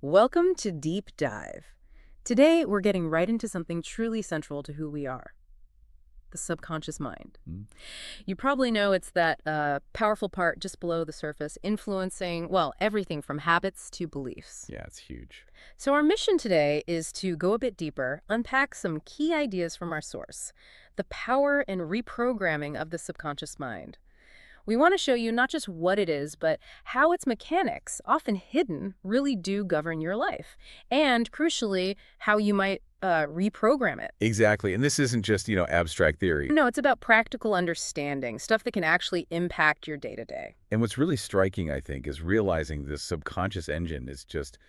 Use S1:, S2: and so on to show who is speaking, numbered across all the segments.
S1: Welcome to Deep Dive. Today, we're getting right into something truly central to who we are, the subconscious mind.
S2: Mm.
S1: You probably know it's that powerful part just below the surface, influencing, well, everything from habits to beliefs.
S2: Yeah, it's huge.
S1: So our mission today is to go a bit deeper, unpack some key ideas from our source, the power and reprogramming of the subconscious mind. We want to show you not just what it is, but how its mechanics, often hidden, really do govern your life. And crucially, how you might reprogram it.
S2: Exactly. And this isn't just, abstract theory.
S1: No, it's about practical understanding, stuff that can actually impact your day-to-day.
S2: And what's really striking, I think, is realizing this subconscious engine is just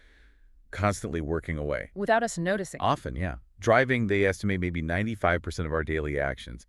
S2: constantly working away.
S1: Without us noticing.
S2: Often, yeah. Driving, they estimate maybe 95% of our daily actions.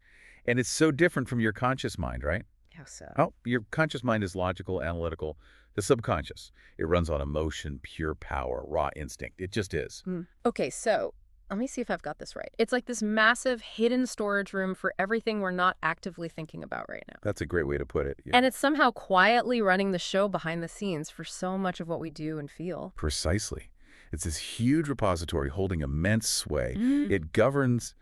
S2: And it's so different from your conscious mind, right?
S1: How so?
S2: Oh, your conscious mind is logical, analytical. The subconscious, it runs on emotion, pure power, raw instinct. It just is.
S1: Okay, so let me see if I've got this right. It's like this massive hidden storage room for everything we're not actively thinking about right now.
S2: That's a great way to put it. Yeah.
S1: And it's somehow quietly running the show behind the scenes for so much of what we do and feel.
S2: Precisely. It's this huge repository holding immense sway.
S1: Mm.
S2: It governs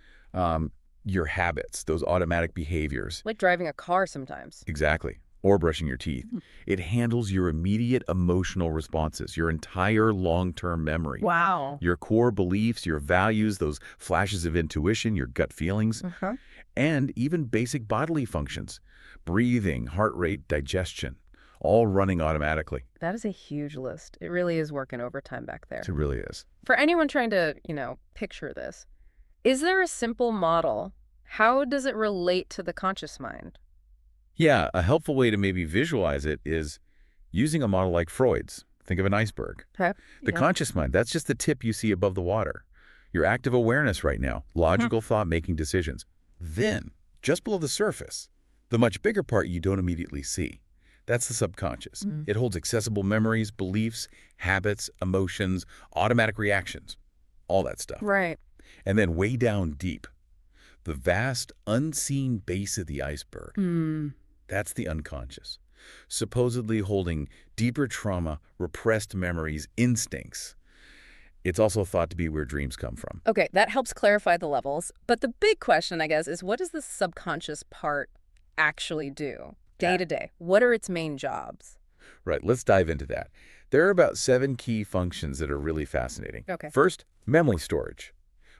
S2: your habits, those automatic behaviors.
S1: Like driving a car sometimes.
S2: Exactly. Or brushing your teeth. It handles your immediate emotional responses, your entire long-term memory.
S1: Wow.
S2: Your core beliefs, your values, those flashes of intuition, your gut feelings, and even basic bodily functions. Breathing, heart rate, digestion, all running automatically.
S1: That is a huge list. It really is working overtime back there.
S2: It really is.
S1: For anyone trying to, picture this, is there a simple model? How does it relate to the conscious mind?
S2: Yeah, a helpful way to maybe visualize it is using a model like Freud's. Think of an iceberg.
S1: Okay.
S2: The conscious mind, that's just the tip you see above the water. Your active awareness right now, logical thought, making decisions. Then, just below the surface, the much bigger part you don't immediately see. That's the subconscious. It holds accessible memories, beliefs, habits, emotions, automatic reactions, all that stuff.
S1: Right.
S2: And then way down deep, the vast, unseen base of the iceberg. That's the unconscious, supposedly holding deeper trauma, repressed memories, instincts. It's also thought to be where dreams come from.
S1: Okay, that helps clarify the levels. But the big question, I guess, is what does the subconscious part actually do day to day? What are its main jobs?
S2: Right, let's dive into that. There are about 7 key functions that are really fascinating.
S1: Okay.
S2: First, memory storage.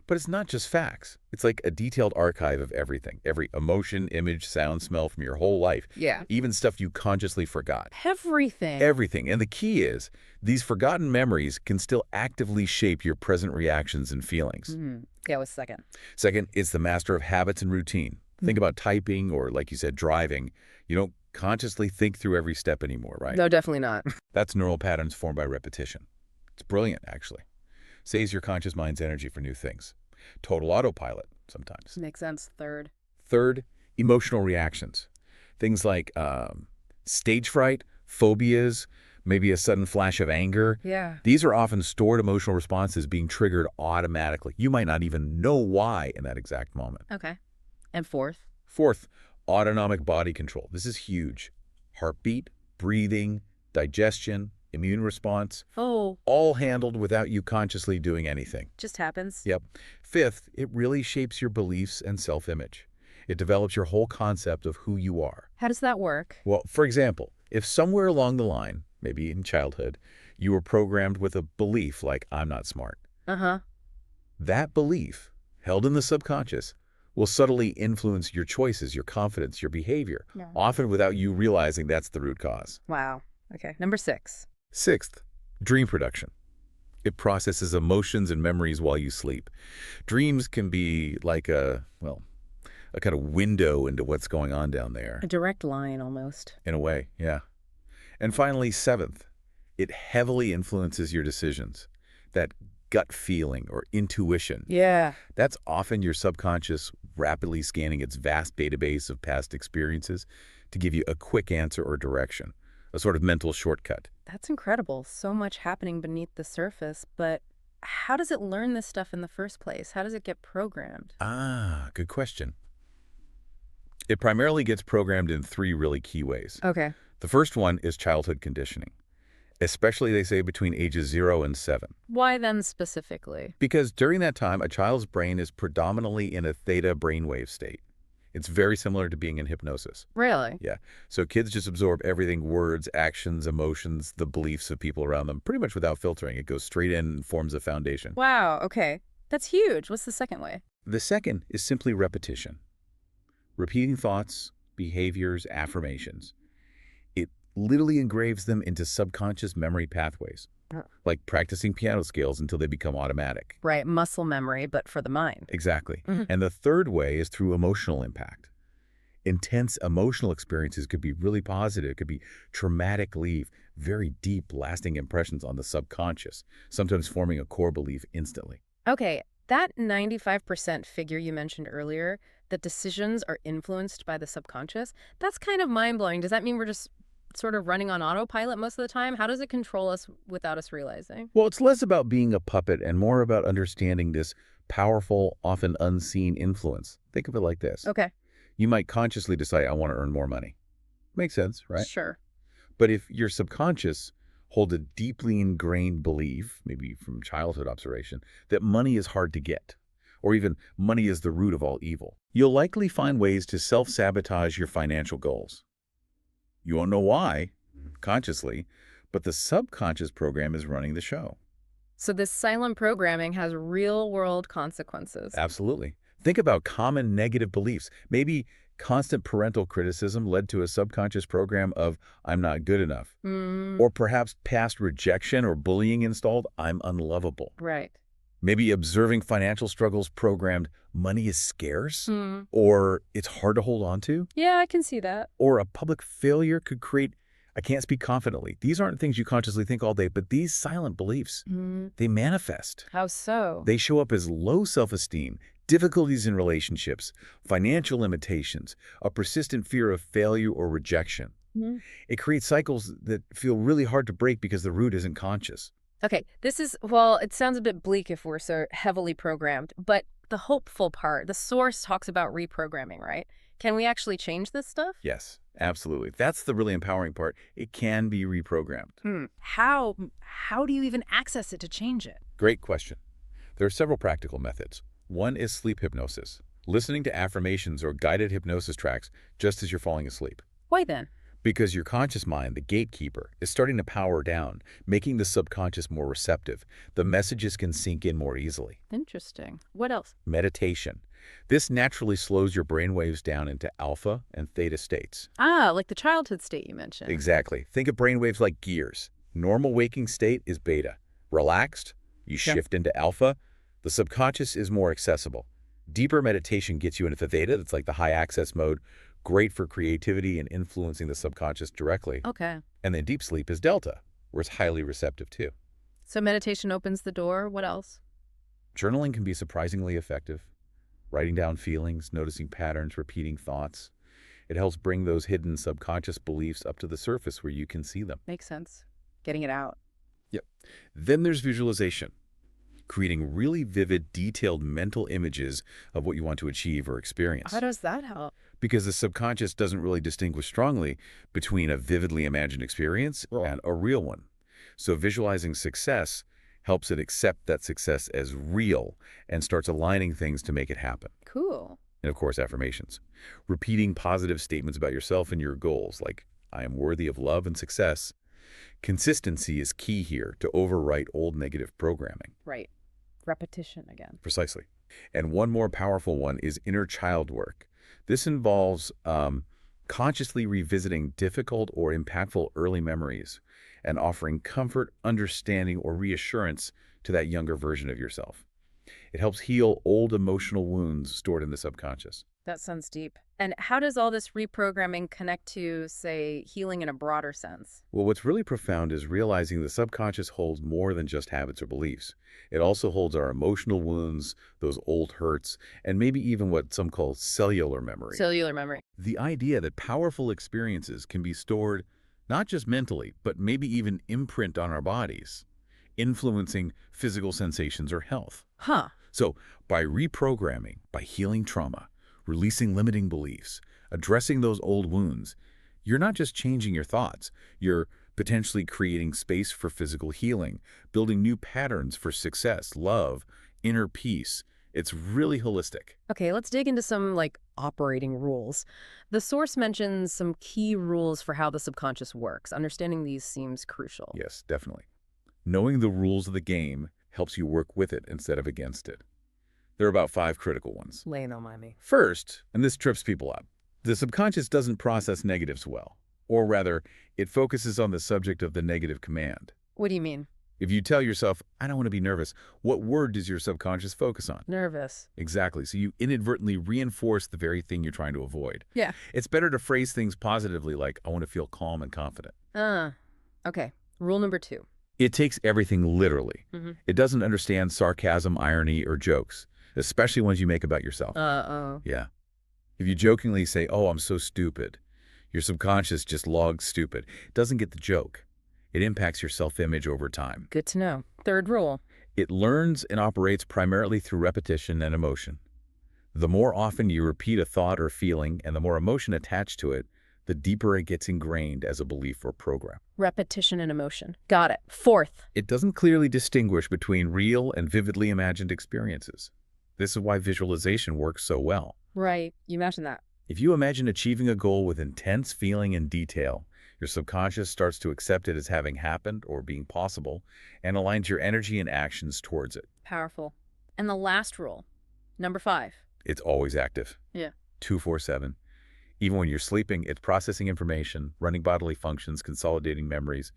S2: But it's not just facts. It's like a detailed archive of everything. Every emotion, image, sound, smell from your whole life.
S1: Yeah.
S2: Even stuff you consciously forgot.
S1: Everything.
S2: Everything. And the key is, these forgotten memories can still actively shape your present reactions and feelings.
S1: Yeah, what's second?
S2: Second, it's the master of habits and routine. Think about typing or, like you said, driving. You don't consciously think through every step anymore, right?
S1: No, definitely not.
S2: That's neural patterns formed by repetition. It's brilliant, actually. Saves your conscious mind's energy for new things. Total autopilot, sometimes.
S1: Makes sense. Third.
S2: Third, emotional reactions. Things like stage fright, phobias, maybe a sudden flash of anger.
S1: Yeah.
S2: These are often stored emotional responses being triggered automatically. You might not even know why in that exact moment.
S1: Okay. And fourth?
S2: Fourth, autonomic body control. This is huge. Heartbeat, breathing, digestion, immune response,
S1: Oh,
S2: all handled without you consciously doing anything.
S1: just happens.
S2: Yep. Fifth, it really shapes your beliefs and self-image. It develops your whole concept of who you are.
S1: How does that work?
S2: Well, for example, if somewhere along the line, maybe in childhood, you were programmed with a belief like, I'm not smart, that belief, held in the subconscious, will subtly influence your choices, your confidence, your behavior, often without you realizing that's the root cause.
S1: Wow. Okay. Number 6.
S2: Sixth, dream production. It processes emotions and memories while you sleep. Dreams can be like a kind of window into what's going on down there.
S1: A direct line, almost.
S2: In a way, yeah. And finally, seventh, it heavily influences your decisions. That gut feeling or intuition.
S1: Yeah.
S2: That's often your subconscious rapidly scanning its vast database of past experiences to give you a quick answer or direction, a sort of mental shortcut.
S1: That's incredible. So much happening beneath the surface, but how does it learn this stuff in the first place? How does it get programmed?
S2: Ah, good question. It primarily gets programmed in 3 really key ways.
S1: Okay.
S2: The first one is childhood conditioning. especially, they say, between ages 0 and 7.
S1: Why then specifically?
S2: Because during that time, a child's brain is predominantly in a theta brainwave state. It's very similar to being in hypnosis.
S1: Really?
S2: Yeah. So kids just absorb everything, words, actions, emotions, the beliefs of people around them, pretty much without filtering. It goes straight in and forms a foundation.
S1: Wow, okay. That's huge. What's the second way?
S2: The second is simply repetition. Repeating thoughts, behaviors, affirmations. It literally engraves them into subconscious memory pathways, like practicing piano scales until they become automatic.
S1: Right, muscle memory, but for the mind.
S2: Exactly. And the third way is through emotional impact. Intense emotional experiences could be really positive, could be traumatic, leave very deep, lasting impressions on the subconscious, sometimes forming a core belief instantly.
S1: Okay, that 95% figure you mentioned earlier, that decisions are influenced by the subconscious, that's kind of mind-blowing. Does that mean we're just sort of running on autopilot most of the time? How does it control us without us realizing?
S2: Well, it's less about being a puppet and more about understanding this powerful, often unseen influence. Think of it like this.
S1: Okay,
S2: You might consciously decide, I want to earn more money. Makes sense, right?
S1: sure.
S2: But if your subconscious holds a deeply ingrained belief, maybe from childhood observation, that money is hard to get, or even money is the root of all evil, you'll likely find ways to self-sabotage your financial goals. You won't know why, consciously, but the subconscious program is running the show.
S1: So this silent programming has real-world consequences.
S2: Absolutely. Think about common negative beliefs. Maybe constant parental criticism led to a subconscious program of, I'm not good enough. Or perhaps past rejection or bullying installed, I'm unlovable.
S1: Right.
S2: Maybe observing financial struggles programmed, money is scarce, or it's hard to hold on to,
S1: Yeah, I can see that.
S2: or a public failure could create, I can't speak confidently. These aren't things you consciously think all day, but these silent beliefs, they manifest.
S1: How so?
S2: They show up as low self-esteem, difficulties in relationships, financial limitations, a persistent fear of failure or rejection. It creates cycles that feel really hard to break because the root isn't conscious.
S1: Okay, this is, well, it sounds a bit bleak if we're so heavily programmed, but the hopeful part, the source talks about reprogramming, right? Can we actually change this stuff?
S2: Yes, absolutely. That's the really empowering part. It can be reprogrammed.
S1: How do you even access it to change it?
S2: Great question. There are several practical methods. One is sleep hypnosis, listening to affirmations or guided hypnosis tracks just as you're falling asleep.
S1: Why then?
S2: Because your conscious mind, the gatekeeper, is starting to power down, making the subconscious more receptive. The messages can sink in more easily.
S1: Interesting. What else?
S2: Meditation. This naturally slows your brain waves down into alpha and theta states.
S1: Ah, like the childhood state you mentioned.
S2: Exactly. Think of brain waves like gears. Normal waking state is beta. Relaxed, you shift into alpha. The subconscious is more accessible. Deeper meditation gets you into the theta. That's like the high access mode. Great for creativity and influencing the subconscious directly.
S1: Okay.
S2: And then deep sleep is delta, where it's highly receptive too.
S1: So meditation opens the door. What else?
S2: Journaling can be surprisingly effective. Writing down feelings, noticing patterns, repeating thoughts. It helps bring those hidden subconscious beliefs up to the surface where you can see them.
S1: Makes sense. Getting it out.
S2: Yep. Then there's visualization. Creating really vivid, detailed mental images of what you want to achieve or experience.
S1: How does that help?
S2: Because the subconscious doesn't really distinguish strongly between a vividly imagined experience and a real one. So visualizing success helps it accept that success as real and starts aligning things to make it happen.
S1: Cool.
S2: And of course, affirmations. Repeating positive statements about yourself and your goals, like, I am worthy of love and success. Consistency is key here to overwrite old negative programming.
S1: Right. Repetition again.
S2: Precisely. And one more powerful one is inner child work. This involves consciously revisiting difficult or impactful early memories and offering comfort, understanding, or reassurance to that younger version of yourself. It helps heal old emotional wounds stored in the subconscious.
S1: That sounds deep. And how does all this reprogramming connect to, say, healing in a broader sense?
S2: Well, what's really profound is realizing the subconscious holds more than just habits or beliefs. It also holds our emotional wounds, those old hurts, and maybe even what some call cellular memory.
S1: Cellular memory.
S2: The idea that powerful experiences can be stored not just mentally, but maybe even imprint on our bodies, influencing physical sensations or health.
S1: Huh.
S2: So by reprogramming, by healing trauma, releasing limiting beliefs, addressing those old wounds, you're not just changing your thoughts, you're potentially creating space for physical healing, building new patterns for success, love, inner peace. It's really holistic.
S1: Okay, let's dig into some, operating rules. The source mentions some key rules for how the subconscious works. Understanding these seems crucial.
S2: Yes, definitely. Knowing the rules of the game helps you work with it instead of against it. There are about 5 critical ones.
S1: Lay no mind me.
S2: First, and this trips people up, the subconscious doesn't process negatives well. Or rather, it focuses on the subject of the negative command.
S1: What do you mean?
S2: If you tell yourself, I don't want to be nervous, what word does your subconscious focus on?
S1: Nervous.
S2: Exactly. So you inadvertently reinforce the very thing you're trying to avoid.
S1: Yeah.
S2: It's better to phrase things positively like, I want to feel calm and confident.
S1: Okay. Rule number 2.
S2: It takes everything literally.
S1: Mm-hmm.
S2: It doesn't understand sarcasm, irony, or jokes, especially ones you make about yourself.
S1: Uh-oh.
S2: Yeah. If you jokingly say, oh, I'm so stupid, your subconscious just logs stupid. It doesn't get the joke. It impacts your self-image over time.
S1: Good to know. Third rule.
S2: It learns and operates primarily through repetition and emotion. The more often you repeat a thought or feeling and the more emotion attached to it, the deeper it gets ingrained as a belief or program.
S1: Repetition and emotion. Got it. Fourth.
S2: It doesn't clearly distinguish between real and vividly imagined experiences. This is why visualization works so well.
S1: Right. You mentioned that.
S2: If you imagine achieving a goal with intense feeling and detail, your subconscious starts to accept it as having happened or being possible and aligns your energy and actions towards it.
S1: Powerful. And the last rule. Number 5.
S2: It's always active.
S1: Yeah.
S2: 24/7. Even when you're sleeping, it's processing information, running bodily functions, consolidating memories.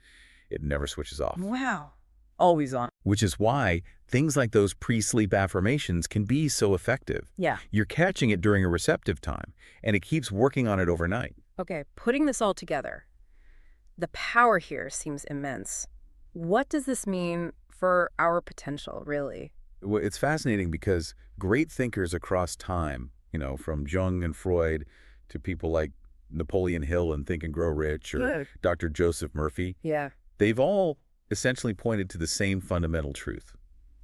S2: It never switches off.
S1: Wow. Always on.
S2: Which is why things like those pre-sleep affirmations can be so effective.
S1: Yeah.
S2: You're catching it during a receptive time, and it keeps working on it overnight.
S1: Okay, putting this all together, the power here seems immense. What does this mean for our potential, really?
S2: Well, it's fascinating because great thinkers across time, from Jung and Freud to people like Napoleon Hill in Think and Grow Rich or
S1: Good.
S2: Dr. Joseph Murphy,
S1: Yeah.
S2: they've all essentially pointed to the same fundamental truth.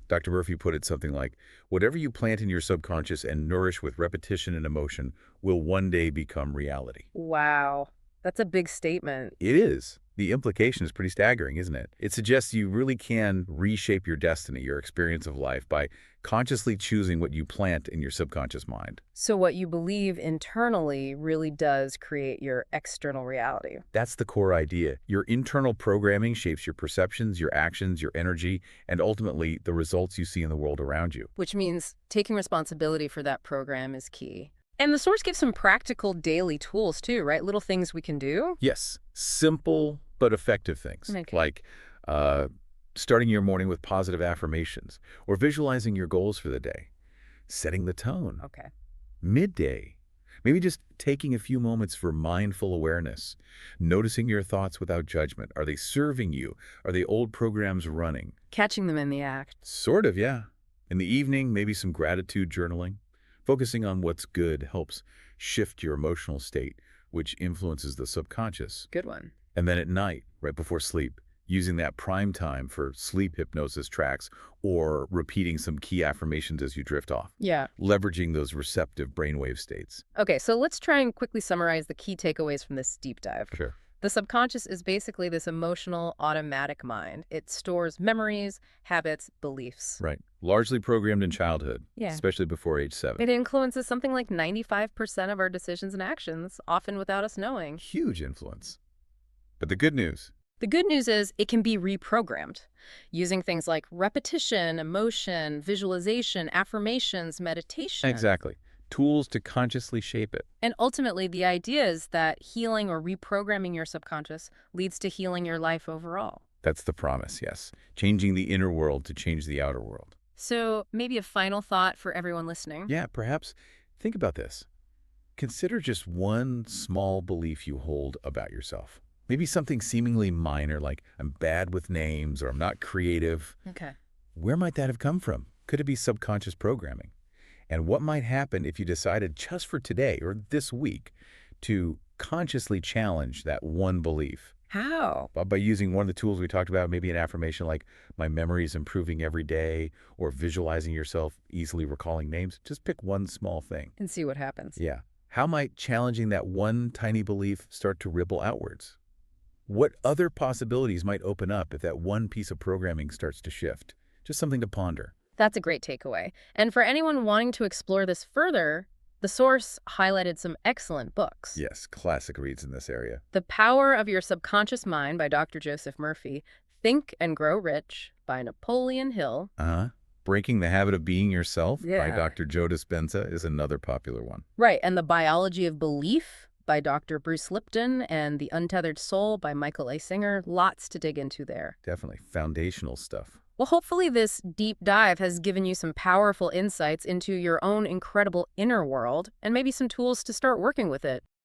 S2: Dr. Murphy put it something like, whatever you plant in your subconscious and nourish with repetition and emotion will one day become reality.
S1: Wow. That's a big statement.
S2: It is. The implication is pretty staggering, isn't it? It suggests you really can reshape your destiny, your experience of life, by consciously choosing what you plant in your subconscious mind.
S1: So what you believe internally really does create your external reality.
S2: That's the core idea. Your internal programming shapes your perceptions, your actions, your energy, and ultimately the results you see in the world around you.
S1: Which means taking responsibility for that program is key. And the source gives some practical daily tools too, right? Little things we can do.
S2: Yes, simple but effective things,
S1: Okay.
S2: like starting your morning with positive affirmations or visualizing your goals for the day, setting the tone,
S1: Okay.
S2: midday, maybe just taking a few moments for mindful awareness, noticing your thoughts without judgment. Are they serving you? Are the old programs running?
S1: Catching them in the act.
S2: Sort of, yeah. In the evening, maybe some gratitude journaling. Focusing on what's good helps shift your emotional state, which influences the subconscious.
S1: Good one.
S2: And then at night, right before sleep, using that prime time for sleep hypnosis tracks or repeating some key affirmations as you drift off.
S1: Yeah.
S2: Leveraging those receptive brainwave states.
S1: Okay, so let's try and quickly summarize the key takeaways from this deep dive.
S2: Sure.
S1: The subconscious is basically this emotional, automatic mind. It stores memories, habits, beliefs.
S2: Right. Largely programmed in childhood,
S1: Yeah.
S2: especially before age 7.
S1: It influences something like 95% of our decisions and actions, often without us knowing.
S2: Huge influence. But the good news,
S1: The good news is it can be reprogrammed using things like repetition, emotion, visualization, affirmations, meditation.
S2: exactly, tools to consciously shape it.
S1: And ultimately, the idea is that healing or reprogramming your subconscious leads to healing your life overall.
S2: That's the promise, yes. Changing the inner world to change the outer world.
S1: So maybe a final thought for everyone listening.
S2: Yeah, perhaps think about this. Consider just one small belief you hold about yourself. Maybe something seemingly minor like I'm bad with names or I'm not creative.
S1: Okay.
S2: Where might that have come from? Could it be subconscious programming? And what might happen if you decided just for today or this week to consciously challenge that one belief?
S1: How?
S2: By using one of the tools we talked about, maybe an affirmation like my memory is improving every day, or visualizing yourself easily recalling names. Just pick one small thing.
S1: And see what happens.
S2: Yeah. How might challenging that one tiny belief start to ripple outwards? What other possibilities might open up if that one piece of programming starts to shift? Just something to ponder.
S1: That's a great takeaway. And for anyone wanting to explore this further, the source highlighted some excellent books.
S2: Yes, classic reads in this area.
S1: The Power of Your Subconscious Mind by Dr. Joseph Murphy, Think and Grow Rich by Napoleon Hill.
S2: Uh-huh. Breaking the Habit of Being Yourself by
S1: Yeah.
S2: Dr. Joe Dispenza is another popular one.
S1: Right, and The Biology of Belief by Dr. Bruce Lipton and The Untethered Soul by Michael A. Singer. Lots to dig into there.
S2: Definitely foundational stuff.
S1: Well, hopefully this deep dive has given you some powerful insights into your own incredible inner world and maybe some tools to start working with it.